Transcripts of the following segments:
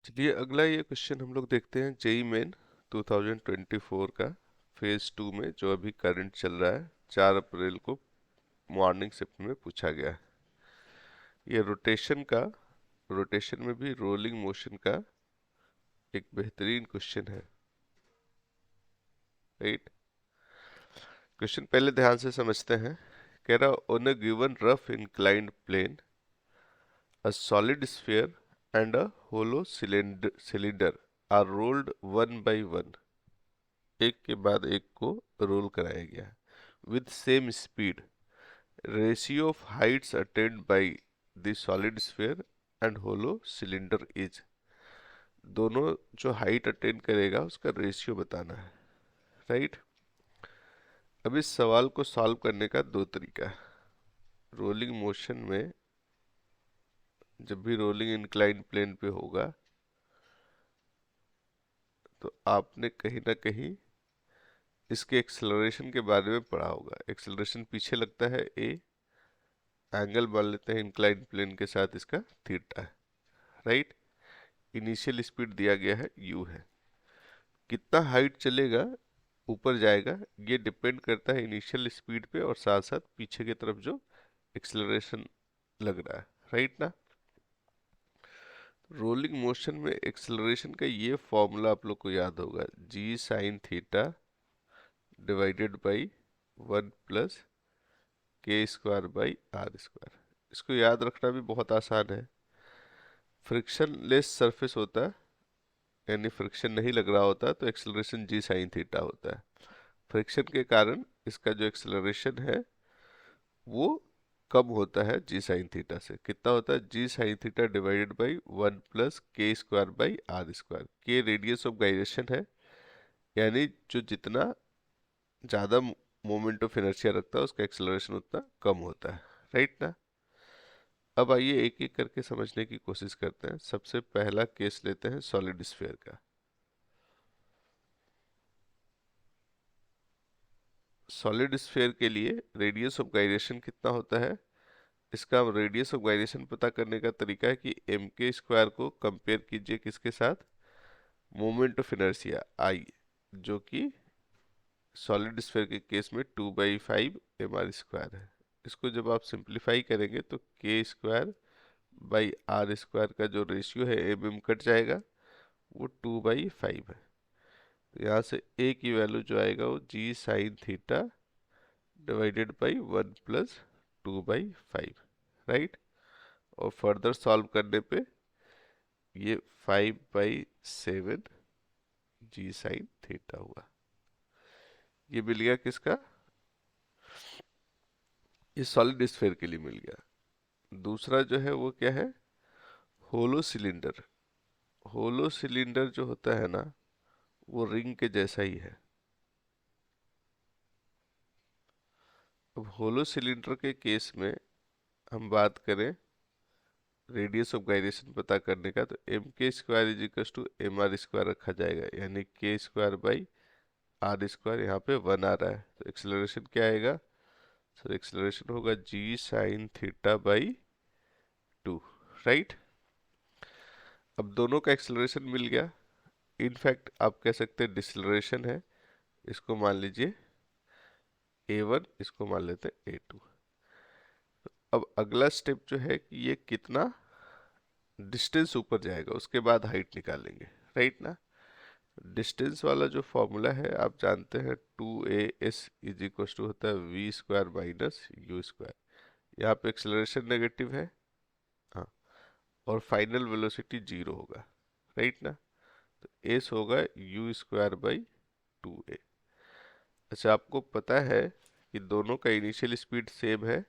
चलिए अगला ये क्वेश्चन हम लोग देखते हैं जेई मेन 2024 का फेज 2 में जो अभी करंट चल रहा है 4 अप्रैल को मॉर्निंग शिफ्ट में पूछा गया है। ये रोटेशन में भी रोलिंग मोशन का एक बेहतरीन क्वेश्चन है। राइट, क्वेश्चन पहले ध्यान से समझते हैं। कह रहा on a given rough inclined plane a solid sphere and a hollow cylinder are rolled one by one, एक के बाद एक को रोल कराया गया with same speed. Ratio of heights attained by the solid sphere and hollow cylinder is, दोनों जो height attain करेगा उसका रेशियो बताना है। राइट, अब इस सवाल को सॉल्व करने का दो तरीका है। रोलिंग मोशन में जब भी रोलिंग इंक्लाइन प्लेन पे होगा तो आपने कहीं ना कहीं इसके एक्सेलरेशन के बारे में पढ़ा होगा। एक्सेलरेशन पीछे लगता है ए, एंगल मान लेते हैं इंक्लाइन प्लेन के साथ इसका थीटा है। राइट, इनिशियल स्पीड दिया गया है यू है। कितना हाइट चलेगा ऊपर जाएगा ये डिपेंड करता है इनिशियल स्पीड पे और साथ साथ पीछे की तरफ जो एक्सेलरेशन लग रहा है। राइट ना, रोलिंग मोशन में एक्सेलरेशन का ये फॉर्मूला आप लोग को याद होगा, g sine theta divided by 1 plus K square by R square. इसको याद रखना भी बहुत आसान है। फ्रिक्शन लेस सरफेस होता है, यानी फ्रिक्शन नहीं लग रहा होता तो एक्सेलरेशन जी साइन थीटा होता है। फ्रिक्शन के कारण इसका जो एक्सेलरेशन है वो कम होता है जी साइन थीटा से। कितना होता है, g sine theta divided by 1 plus K square by R square. K radius of gyration है, यानी जो जितना ज़्यादा मोमेंट ऑफ इनर्शिया रखता है उसका एक्सेलरेशन उतना कम होता है। राइट ना, अब आइए एक एक करके समझने की कोशिश करते हैं। सबसे पहला केस लेते हैं सॉलिड स्फीयर का। सॉलिड स्फीयर के लिए रेडियस ऑफ गाइरेशन कितना होता है, इसका रेडियस ऑफ गाइरेशन पता करने का तरीका है कि एम के स्क्वायर को कंपेयर कीजिए किसके साथ, मोमेंट ऑफ इनर्शिया आई, जो कि सॉलिड स्फीयर के केस में 2/5 एम आर स्क्वायर है। इसको जब आप सिंप्लीफाई करेंगे तो के स्क्वायर बाई आर स्क्वायर का जो रेशियो है एम एम कट जाएगा, वो 2/5 है। तो यहाँ से ए की वैल्यू जो आएगा वो g sine theta divided by 1 plus 2/5। Right, और फर्दर सॉल्व करने पे ये 5/7 जी साइन थीटा हुआ। ये मिल गया किसका, ये सॉलिड स्फीयर के लिए मिल गया। दूसरा जो है वो क्या है, होलो सिलेंडर। होलो सिलेंडर जो होता है ना वो रिंग के जैसा ही है। अब होलो सिलेंडर के केस में हम बात करें रेडियस ऑफ गाइरेशन पता करने का, तो M K square is equal to M R square रखा जाएगा, यानी के स्क्वायर बाई आर स्क्वायर। यहाँ पे 1 आ रहा है तो एक्सेलरेशन क्या आएगा सर, एक्सेलरेशन होगा g sine theta by 2। Right, अब दोनों का एक्सेलरेशन मिल गया। इनफैक्ट आप कह सकते हैं डिसलरेशन है, इसको मान लीजिए a1, इसको मान लेते हैं a2। अब अगला स्टेप जो है कि ये कितना डिस्टेंस ऊपर जाएगा उसके बाद हाइट निकालेंगे। राइट ना, डिस्टेंस वाला जो फॉर्मूला है आप जानते हैं, 2as इज इक्वल टू होता है V square minus U square. यहाँ पे एक्सेलरेशन नेगेटिव है, हाँ, और फाइनल वेलोसिटी 0 होगा। राइट ना, तो एस होगा यू स्क्वायर बाई 2a। अच्छा, आपको पता है कि दोनों का इनिशियल स्पीड सेम है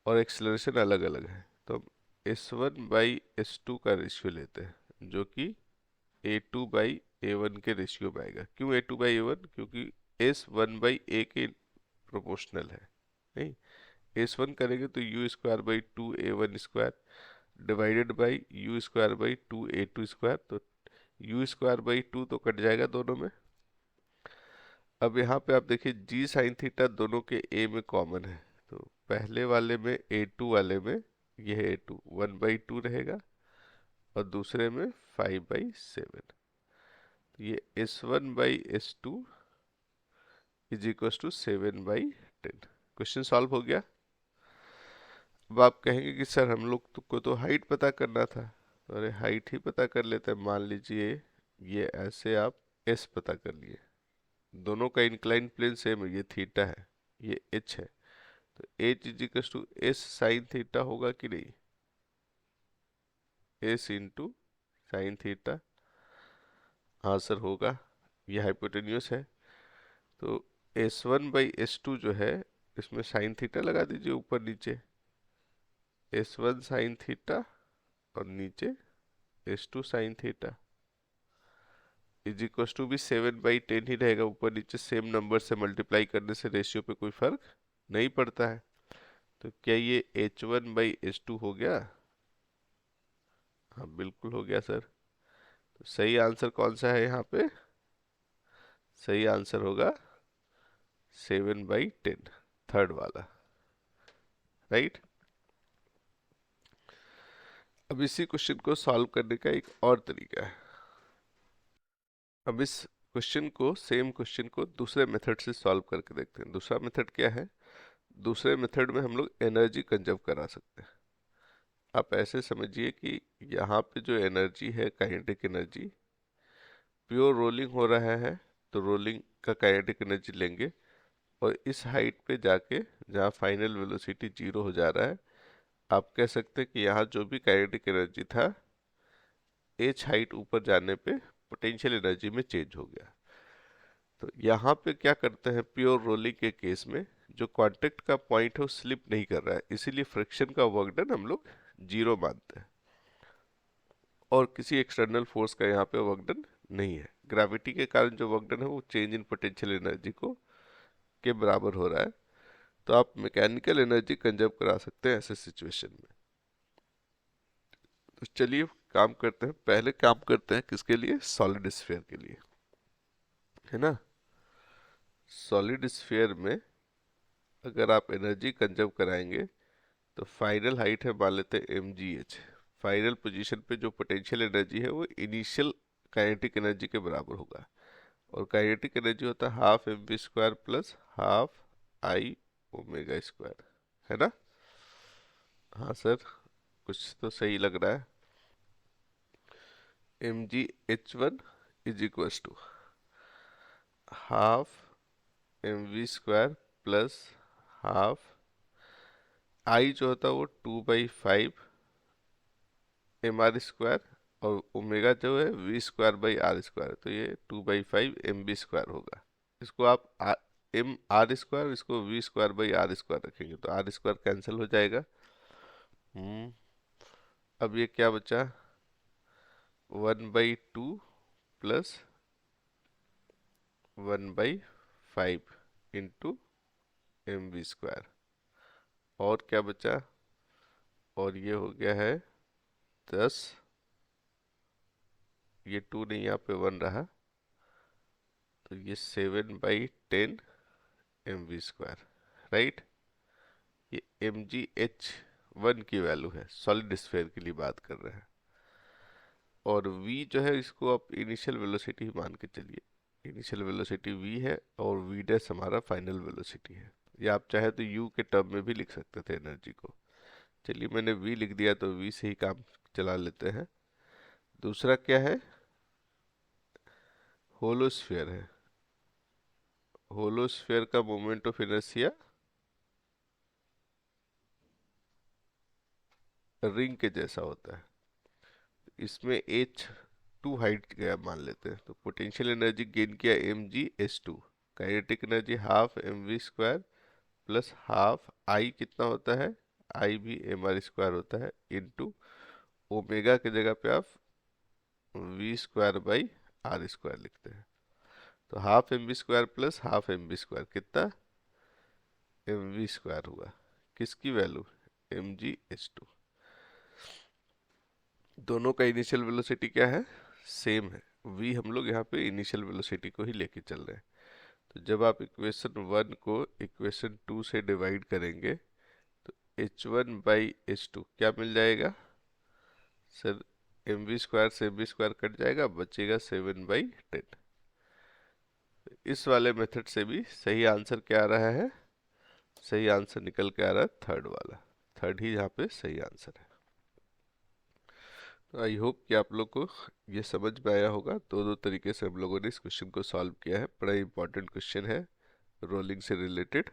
और एक्सेलरेशन अलग अलग है, तो हम s1 बाई s2 का रेशियो लेते हैं जो कि a2 बाई a1 के रेशियो में आएगा। क्यों a2 बाई a1, क्योंकि s 1 बाई a के प्रोपोर्शनल है। नहीं, s1 करेंगे तो you square by 2a1 square divided by you square by 2a2 square, तो यू स्क्वायर बाई 2 तो कट जाएगा दोनों में। अब यहाँ पे आप देखिए जी साइन थीटा दोनों के a में कॉमन है, तो पहले वाले में a2 वाले में यह a2 1/2 रहेगा और दूसरे में 5/7। तो ये S1/S2 is equal to 7/10। Question solve हो गया। अब आप कहेंगे कि सर हम लोग को तो हाइट पता करना था। अरे हाइट ही पता कर लेते हैं। मान लीजिए ये ऐसे आप एस पता कर लिए, दोनों का इंक्लाइन प्लेन सेम है, ये थीटा है, ये एच है, तो H is equal to S sine theta होगा कि नहीं? S into sine theta. हाँ सर होगा, ये हाइपोटेन्यूस है। तो S1/S2 जो है, इसमें साइन थीटा लगा दीजिए ऊपर नीचे, S1 साइन थीटा और नीचे S2 sine theta is equal to भी 7/10 ही रहेगा। ऊपर नीचे सेम नंबर से मल्टीप्लाई करने से रेशियो पे कोई फर्क नहीं पड़ता है। तो क्या ये H1/S2 हो गया? हाँ बिल्कुल हो गया सर। तो सही आंसर कौन सा है यहाँ पे? सही आंसर होगा 7/10, थर्ड वाला, राइट। अब इसी क्वेश्चन को सॉल्व करने का एक और तरीका है। अब इस क्वेश्चन को, सेम क्वेश्चन को दूसरे मेथड से सॉल्व करके देखते हैं। दूसरा मेथड क्या है? दूसरे मेथड में हम लोग एनर्जी कंजर्व करा सकते हैं। आप ऐसे समझिए कि यहाँ पे जो एनर्जी है, काइनेटिक एनर्जी, प्योर रोलिंग हो रहा है, तो रोलिंग का काइनेटिक एनर्जी लेंगे और इस हाइट पे जाके जहाँ फाइनल वेलोसिटी 0 हो जा रहा है, आप कह सकते हैं कि यहाँ जो भी काइनेटिक एनर्जी था, एच हाइट ऊपर जाने पे पोटेंशियल एनर्जी में चेंज हो गया। तो यहाँ पे क्या करते हैं, प्योर रोलिंग के केस में जो कांटेक्ट का पॉइंट है वो स्लिप नहीं कर रहा है, इसीलिए फ्रिक्शन का वर्क डन हम लोग 0 मानते हैं और किसी एक्सटर्नल फोर्स का यहाँ पे वर्क डन नहीं है। ग्रेविटी के कारण जो वर्क डन है वो चेंज इन पोटेंशियल एनर्जी को के बराबर हो रहा है। तो आप मैकेनिकल एनर्जी कंजर्व करा सकते हैं ऐसे सिचुएशन में। तो चलिए काम करते हैं, पहले काम करते हैं किसके लिए? सॉलिड स्फीयर के लिए, है ना। सॉलिड स्फीयर में अगर आप एनर्जी कंजर्व कराएंगे तो फाइनल हाइट है, मान लेते हैं mgh। फाइनल पोजीशन पे जो पोटेंशियल एनर्जी है वो इनिशियल काइनेटिक एनर्जी के बराबर होगा, और काइनेटिक एनर्जी होता है हाफ mv² प्लस हाफ आई ओमेगा स्क्वायर, है ना। हाँ सर, कुछ तो सही लग रहा है। mgh1 is equal to half mv² plus half I जो होता है वो 2/5 mr² और ओमेगा जो है v²/r², तो ये 2/5 mv² होगा। इसको आप mr², इसको v²/r² रखेंगे तो r² कैंसिल हो जाएगा। अब ये क्या बचा? 1/2 प्लस 1/5 इंटू mv², और क्या बचा? और ये हो गया है 10, ये 2 नहीं, यहाँ पे 1 रहा, तो ये 7/10 mv², राइट। ये mgh1 की वैल्यू है, सॉलिड स्फीयर के लिए बात कर रहे हैं। और v जो है इसको आप इनिशियल वेलोसिटी ही मान के चलिए, इनिशियल वेलोसिटी v है और v डैश हमारा फाइनल वेलोसिटी है। या आप चाहे तो u के टर्म में भी लिख सकते थे एनर्जी को। चलिए मैंने v लिख दिया तो v से ही काम चला लेते हैं। दूसरा क्या है? होलो स्फीयर है। होलो स्फीयर का मोमेंट ऑफ इनर्शिया रिंग के जैसा होता है। इसमें h2 हाइट गया मान लेते हैं, तो पोटेंशियल एनर्जी गेन किया mgh2, kinetic energy half mv² plus half आई कितना होता है? आई भी mr² होता है, इनटू ओमेगा की जगह पे आप v²/r² लिखते हैं। तो half mv² plus half mv² कितना? mv² हुआ। किसकी वैल्यू? mgh2। दोनों का इनिशियल वेलोसिटी क्या है? सेम है, v हम लोग यहाँ पे इनिशियल वेलोसिटी को ही लेके चल रहे हैं। तो जब आप इक्वेशन 1 को इक्वेशन 2 से डिवाइड करेंगे तो h1/h2 क्या मिल जाएगा सर? mv² से mv² कट जाएगा, बचेगा 7/10। इस वाले मेथड से भी सही आंसर क्या आ रहा है? सही आंसर निकल के आ रहा है थर्ड वाला। थर्ड ही यहाँ पे सही आंसर है। तो आई होप कि आप लोग को ये समझ में आया होगा। दो तरीके से हम लोगों ने इस क्वेश्चन को सॉल्व किया है। बड़ा इंपॉर्टेंट क्वेश्चन है, रोलिंग से रिलेटेड।